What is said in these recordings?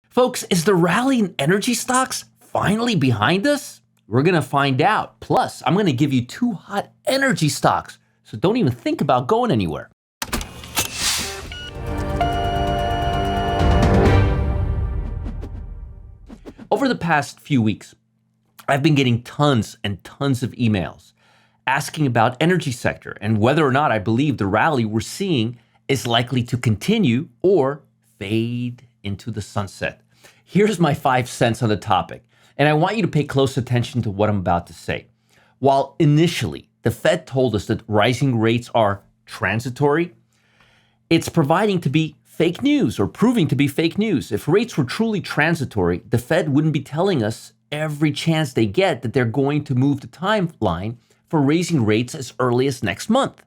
Folks, is the rally in energy stocks finally behind us? We're going to find out. Plus, I'm going to give you 2 hot energy stocks, so don't even think about going anywhere. Over the past few weeks, I've been getting tons and tons of emails asking about energy sector and whether or not I believe the rally we're seeing is likely to continue or fade into the sunset. Here's my 5 cents on the topic, and I want you to pay close attention to what I'm about to say. While initially the Fed told us that rising rates are transitory, it's proving to be fake news. If rates were truly transitory, the Fed wouldn't be telling us every chance they get that they're going to move the timeline for raising rates as early as next month.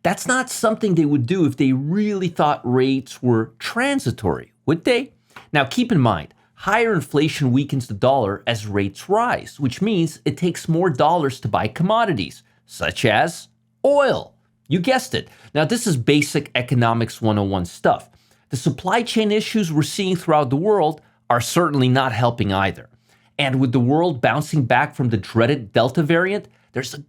That's not something they would do if they really thought rates were transitory, would they? Now keep in mind, higher inflation weakens the dollar as rates rise, which means it takes more dollars to buy commodities, such as oil. You guessed it. Now this is basic economics 101 stuff. The supply chain issues we're seeing throughout the world are certainly not helping either. And with the world bouncing back from the dreaded Delta variant, there's a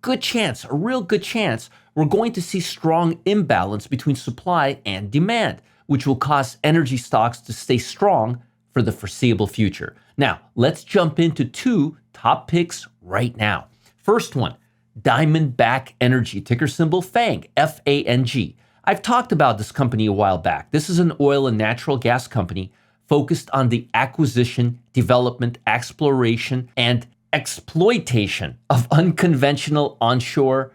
real good chance, we're going to see strong imbalance between supply and demand, which will cause energy stocks to stay strong for the foreseeable future. Now, let's jump into 2 top picks right now. First one, Diamondback Energy, ticker symbol FANG, F-A-N-G. I've talked about this company a while back. This is an oil and natural gas company focused on the acquisition, development, exploration, and exploitation of unconventional onshore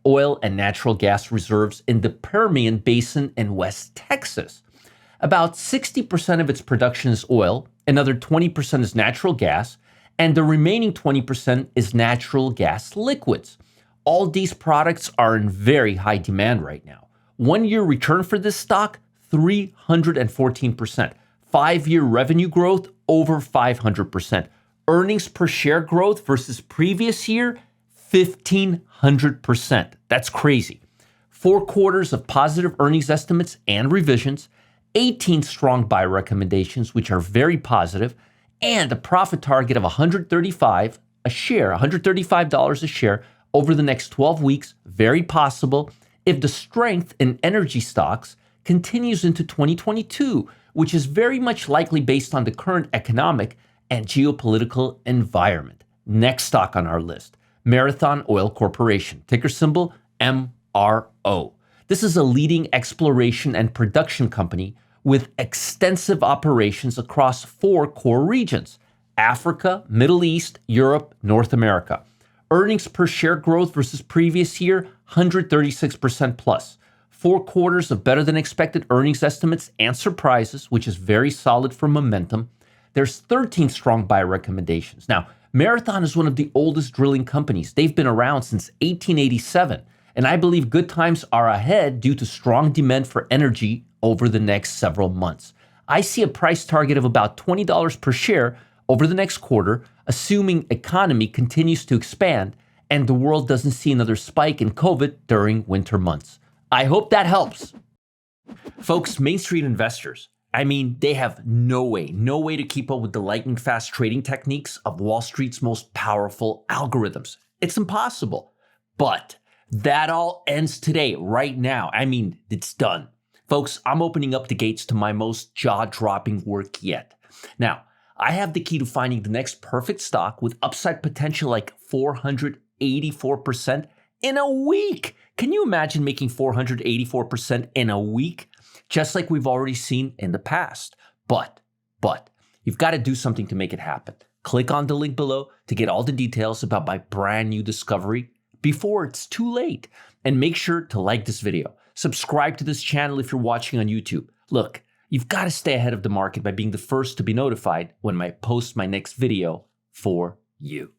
oil and natural gas reserves in the Permian Basin in West Texas. About 60% of its production is oil, another 20% is natural gas, and the remaining 20% is natural gas liquids. All these products are in very high demand right now. 1-year return for this stock, 314%. 5-year revenue growth, over 500%. Earnings per share growth versus previous year, 1,500%. That's crazy. 4 quarters of positive earnings estimates and revisions, 18 strong buy recommendations, which are very positive, and a profit target of $135 a share over the next 12 weeks, very possible if the strength in energy stocks continues into 2022, which is very much likely based on the current economic and geopolitical environment. Next stock on our list, Marathon Oil Corporation, ticker symbol MRO. This is a leading exploration and production company with extensive operations across 4 core regions: Africa, Middle East, Europe, North America. Earnings per share growth versus previous year, 136% plus. 4 quarters of better than expected earnings estimates and surprises, which is very solid for momentum. There's 13 strong buy recommendations. Now, Marathon is one of the oldest drilling companies. They've been around since 1887, and I believe good times are ahead due to strong demand for energy over the next several months. I see a price target of about $20 per share over the next quarter, assuming economy continues to expand and the world doesn't see another spike in COVID during winter months. I hope that helps. Folks, Main Street investors, they have no way to keep up with the lightning fast trading techniques of Wall Street's most powerful algorithms. It's impossible. But that all ends today, right now. It's done. Folks, I'm opening up the gates to my most jaw-dropping work yet. Now, I have the key to finding the next perfect stock with upside potential like 484% in a week. Can you imagine making 484% in a week? Just like we've already seen in the past. But, you've got to do something to make it happen. Click on the link below to get all the details about my brand new discovery before it's too late. And make sure to like this video. Subscribe to this channel if you're watching on YouTube. Look, you've got to stay ahead of the market by being the first to be notified when I post my next video for you.